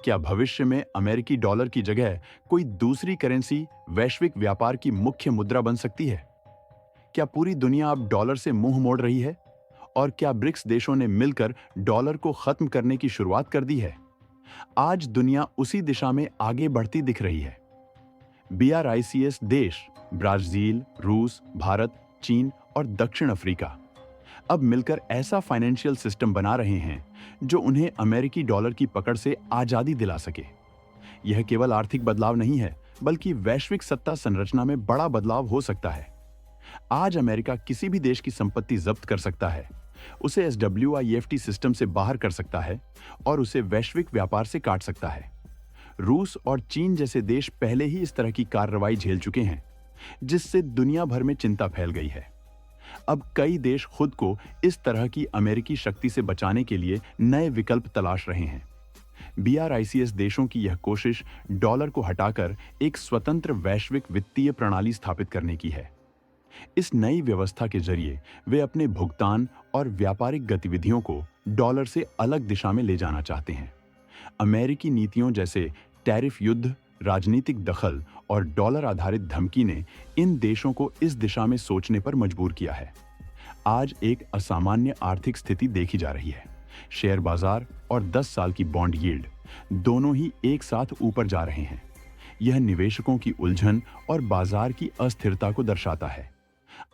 क्या भविष्य में अमेरिकी डॉलर की जगह कोई दूसरी करेंसी वैश्विक व्यापार की मुख्य मुद्रा बन सकती है? क्या पूरी दुनिया अब डॉलर से मुंह मोड़ रही है? और क्या ब्रिक्स देशों ने मिलकर डॉलर को खत्म करने की शुरुआत कर दी है? आज दुनिया उसी दिशा में आगे बढ़ती दिख रही है। BRICS देश ब्राजील, रूस, भारत, चीन और दक्षिण अफ्रीका अब मिलकर ऐसा फाइनेंशियल सिस्टम बना रहे हैं जो उन्हें अमेरिकी डॉलर की पकड़ से आजादी दिला सके। यह केवल आर्थिक बदलाव नहीं है, बल्कि वैश्विक सत्ता संरचना में बड़ा बदलाव हो सकता है। आज अमेरिका किसी भी देश की संपत्ति जब्त कर सकता है, उसे SWIFT सिस्टम से बाहर कर सकता है और उसे वैश्विक व्यापार से काट सकता है। रूस और चीन जैसे देश पहले ही इस तरह की कार्रवाई झेल चुके हैं, जिससे दुनिया भर में चिंता फैल गई है। अब कई देश खुद को इस तरह की अमेरिकी शक्ति से बचाने के लिए नए विकल्प तलाश रहे हैं। BRICS देशों की यह कोशिश डॉलर को हटाकर एक स्वतंत्र वैश्विक वित्तीय प्रणाली स्थापित करने की है। इस नई व्यवस्था के जरिए वे अपने भुगतान और व्यापारिक गतिविधियों को डॉलर से अलग दिशा में ले जाना चाहते हैं। अमेरिकी नीतियों जैसे टैरिफ युद्ध, राजनीतिक दखल और डॉलर आधारित धमकी ने इन देशों को इस दिशा में सोचने पर मजबूर किया है। आज एक असामान्य आर्थिक स्थिति देखी जा रही है। शेयर बाजार और 10 साल की बॉन्ड यील्ड दोनों ही एक साथ ऊपर जा रहे हैं। यह निवेशकों की उलझन और बाजार की अस्थिरता को दर्शाता है।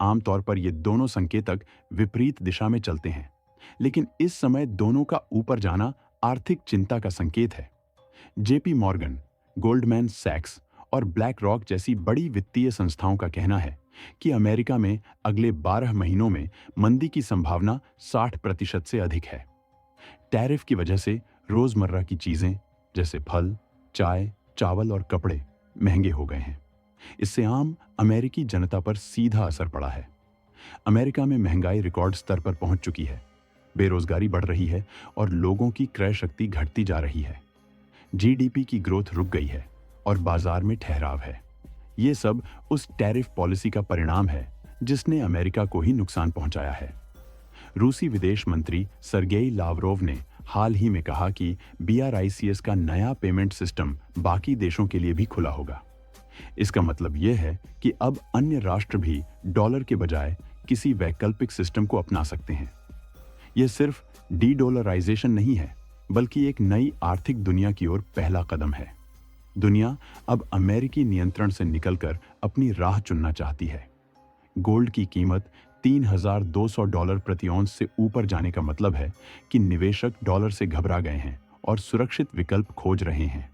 आमतौर पर ये दोनों संकेतक विपरीत दिशा में चलते हैं, लेकिन इस समय दोनों का ऊपर जाना आर्थिक चिंता का संकेत है। JP मॉर्गन, गोल्डमैन सैक्स और ब्लैक रॉक जैसी बड़ी वित्तीय संस्थाओं का कहना है कि अमेरिका में अगले 12 महीनों में मंदी की संभावना 60% से अधिक है। टैरिफ की वजह से रोजमर्रा की चीजें जैसे फल, चाय, चावल और कपड़े महंगे हो गए हैं। इससे आम अमेरिकी जनता पर सीधा असर पड़ा है। अमेरिका में महंगाई रिकॉर्ड स्तर पर पहुंच चुकी है, बेरोजगारी बढ़ रही है और लोगों की क्रय शक्ति घटती जा रही है। GDP की ग्रोथ रुक गई है और बाजार में ठहराव है। ये सब उस टैरिफ पॉलिसी का परिणाम है जिसने अमेरिका को ही नुकसान पहुंचाया है। रूसी विदेश मंत्री सरगेई लावरोव ने हाल ही में कहा कि BRICS का नया पेमेंट सिस्टम बाकी देशों के लिए भी खुला होगा। इसका मतलब यह है कि अब अन्य राष्ट्र भी डॉलर के बजाय किसी वैकल्पिक सिस्टम को अपना सकते हैं। यह सिर्फ डी-डॉलराइजेशन नहीं है, बल्कि एक नई आर्थिक दुनिया की ओर पहला कदम है। दुनिया अब अमेरिकी नियंत्रण से निकलकर अपनी राह चुनना चाहती है। गोल्ड की कीमत $3,200 प्रति औंस से ऊपर जाने का मतलब है कि निवेशक डॉलर से घबरा गए हैं और सुरक्षित विकल्प खोज रहे हैं।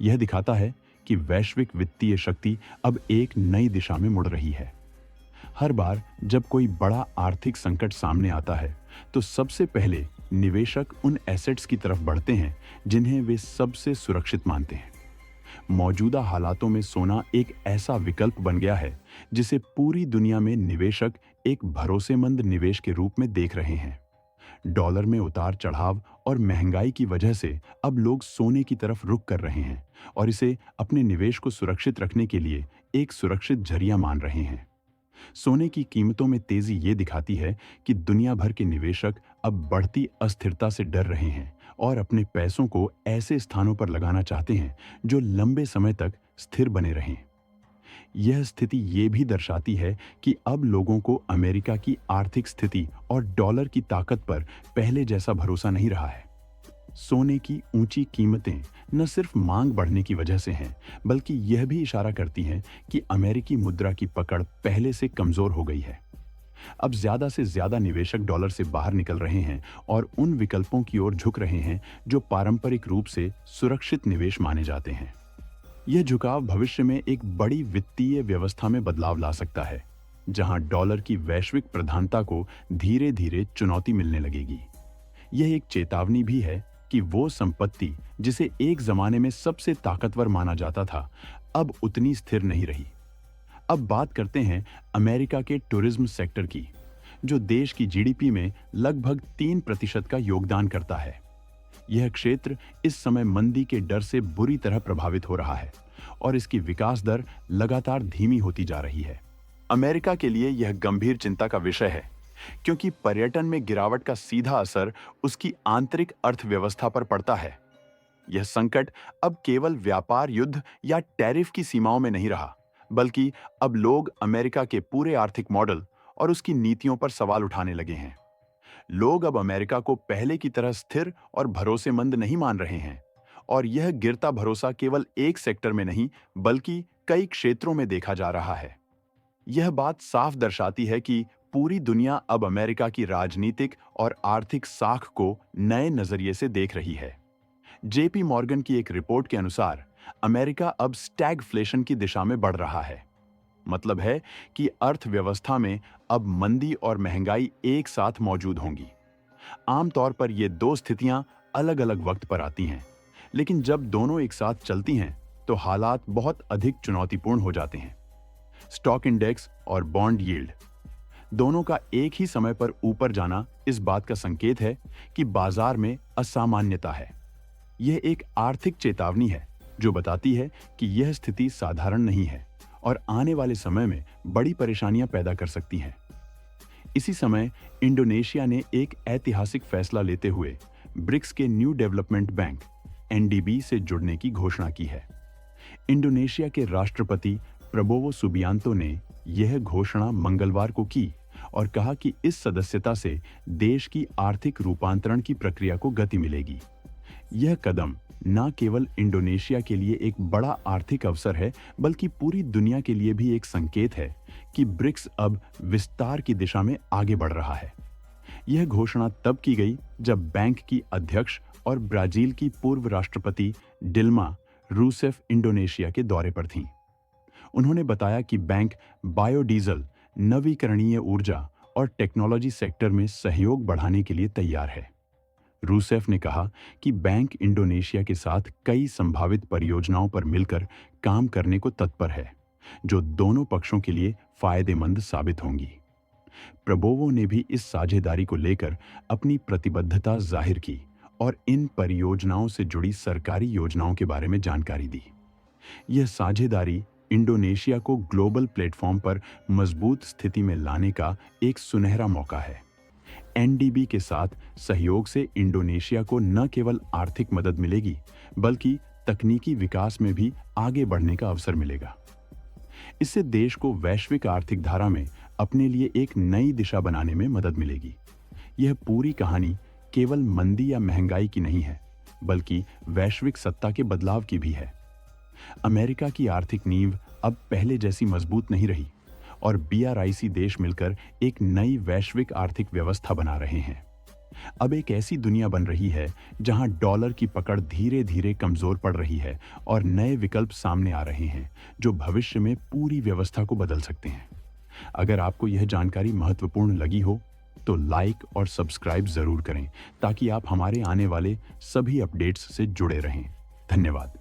यह दिखाता है कि वैश्विक वित्तीय शक्ति अब एक नई दिशा में मुड़ रही है। हर बार जब कोई बड़ा आर्थिक संकट सामने आता है, तो सबसे पहले निवेशक उन एसेट्स की तरफ बढ़ते हैं जिन्हें वे सबसे सुरक्षित मानते हैं। मौजूदा हालातों में सोना एक ऐसा विकल्प बन गया है जिसे पूरी दुनिया में निवेशक एक भरोसेमंद निवेश के रूप में देख रहे हैं। डॉलर में उतार चढ़ाव और महंगाई की वजह से अब लोग सोने की तरफ रुख कर रहे हैं और इसे अपने निवेश को सुरक्षित रखने के लिए एक सुरक्षित जरिया मान रहे हैं। सोने की कीमतों में तेजी ये दिखाती है कि दुनिया भर के निवेशक अब बढ़ती अस्थिरता से डर रहे हैं और अपने पैसों को ऐसे स्थानों पर लगाना चाहते हैं जो लंबे समय तक स्थिर बने रहें। यह स्थिति ये भी दर्शाती है कि अब लोगों को अमेरिका की आर्थिक स्थिति और डॉलर की ताकत पर पहले जैसा भरोसा नहीं रहा है। सोने की ऊंची कीमतें न सिर्फ मांग बढ़ने की वजह से हैं, बल्कि यह भी इशारा करती हैं कि अमेरिकी मुद्रा की पकड़ पहले से कमजोर हो गई है। अब ज्यादा से ज्यादा निवेशक डॉलर से बाहर निकल रहे हैं और उन विकल्पों की ओर झुक रहे हैं जो पारंपरिक रूप से सुरक्षित निवेश माने जाते हैं। यह झुकाव भविष्य में एक बड़ी वित्तीय व्यवस्था में बदलाव ला सकता है, जहां डॉलर की वैश्विक प्रधानता को धीरे धीरे चुनौती मिलने लगेगी। यह एक चेतावनी भी है कि वो संपत्ति जिसे एक जमाने में सबसे ताकतवर माना जाता था, अब उतनी स्थिर नहीं रही। अब बात करते हैं अमेरिका के टूरिज्म सेक्टर की, जो देश की GDP में लगभग 3% का योगदान करता है। यह क्षेत्र इस समय मंदी के डर से बुरी तरह प्रभावित हो रहा है और इसकी विकास दर लगातार धीमी होती जा रही है। अमेरिका के लिए यह गंभीर चिंता का विषय है, क्योंकि पर्यटन में गिरावट का सीधा असर उसकी आंतरिक अर्थव्यवस्था पर पड़ता है। यह संकट अब केवल व्यापार युद्ध या टैरिफ की सीमाओं में नहीं रहा, बल्कि अब लोग अमेरिका के पूरे आर्थिक मॉडल और उसकी नीतियों पर सवाल उठाने लगे हैं। लोग अब अमेरिका को पहले की तरह स्थिर और भरोसेमंद नहीं मान रहे हैं, और यह गिरता भरोसा केवल एक सेक्टर में नहीं, बल्कि कई क्षेत्रों में देखा जा रहा है। यह बात साफ दर्शाती है कि पूरी दुनिया अब अमेरिका की राजनीतिक और आर्थिक साख को नए नजरिए से देख रही है। जेपी मॉर्गन की एक रिपोर्ट के अनुसार अमेरिका अब स्टैगफ्लेशन की दिशा में बढ़ रहा है। मतलब है कि अर्थव्यवस्था में अब मंदी और महंगाई एक साथ मौजूद होंगी। आमतौर पर ये दो स्थितियां अलग-अलग वक्त पर आती हैं, लेकिन जब दोनों एक साथ चलती हैं, तो हालात बहुत अधिक चुनौतीपूर्ण हो जाते हैं। स्टॉक इंडेक्स और बॉन्ड यील्ड दोनों का एक ही समय पर ऊपर जाना इस बात का संकेत है कि बाजार में असामान्यता है। यह एक आर्थिक चेतावनी है जो बताती है कि यह स्थिति साधारण नहीं है और आने वाले समय में बड़ी परेशानियां पैदा कर सकती हैं। इसी समय इंडोनेशिया ने एक ऐतिहासिक फैसला लेते हुए ब्रिक्स के न्यू डेवलपमेंट बैंक एनडीबी से जुड़ने की घोषणा की है। इंडोनेशिया के राष्ट्रपति प्रबोवो सुबियांतो ने यह घोषणा मंगलवार को की और कहा कि इस सदस्यता से देश की आर्थिक रूपांतरण की प्रक्रिया को गति मिलेगी। यह कदम न केवल इंडोनेशिया के लिए एक बड़ा आर्थिक अवसर है, बल्कि पूरी दुनिया के लिए भी एक संकेत है कि ब्रिक्स अब विस्तार की दिशा में आगे बढ़ रहा है। यह घोषणा तब की गई जब बैंक की अध्यक्ष और ब्राजील की पूर्व राष्ट्रपति डिल्मा रूसेफ इंडोनेशिया के दौरे पर थीं। उन्होंने बताया कि बैंक बायोडीजल, नवीकरणीय ऊर्जा और टेक्नोलॉजी सेक्टर में सहयोग बढ़ाने के लिए तैयार है। रूसेफ ने कहा कि बैंक इंडोनेशिया के साथ कई संभावित परियोजनाओं पर मिलकर काम करने को तत्पर है, जो दोनों पक्षों के लिए फायदेमंद साबित होंगी। प्रबोवो ने भी इस साझेदारी को लेकर अपनी प्रतिबद्धता जाहिर की और इन परियोजनाओं से जुड़ी सरकारी योजनाओं के बारे में जानकारी दी। यह साझेदारी इंडोनेशिया को ग्लोबल प्लेटफॉर्म पर मजबूत स्थिति में लाने का एक सुनहरा मौका है। एनडीबी के साथ सहयोग से इंडोनेशिया को न केवल आर्थिक मदद मिलेगी, बल्कि तकनीकी विकास में भी आगे बढ़ने का अवसर मिलेगा। इससे देश को वैश्विक आर्थिक धारा में अपने लिए एक नई दिशा बनाने में मदद मिलेगी। यह पूरी कहानी केवल मंदी या महंगाई की नहीं है, बल्कि वैश्विक सत्ता के बदलाव की भी है। अमेरिका की आर्थिक नींव अब पहले जैसी मजबूत नहीं रही और बीआरआईसी देश मिलकर एक नई वैश्विक आर्थिक व्यवस्था बना रहे हैं। अब एक ऐसी दुनिया बन रही है जहां डॉलर की पकड़ धीरे धीरे कमजोर पड़ रही है और नए विकल्प सामने आ रहे हैं जो भविष्य में पूरी व्यवस्था को बदल सकते हैं। अगर आपको यह जानकारी महत्वपूर्ण लगी हो तो लाइक और सब्सक्राइब जरूर करें ताकि आप हमारे आने वाले सभी अपडेट्स से जुड़े रहें। धन्यवाद।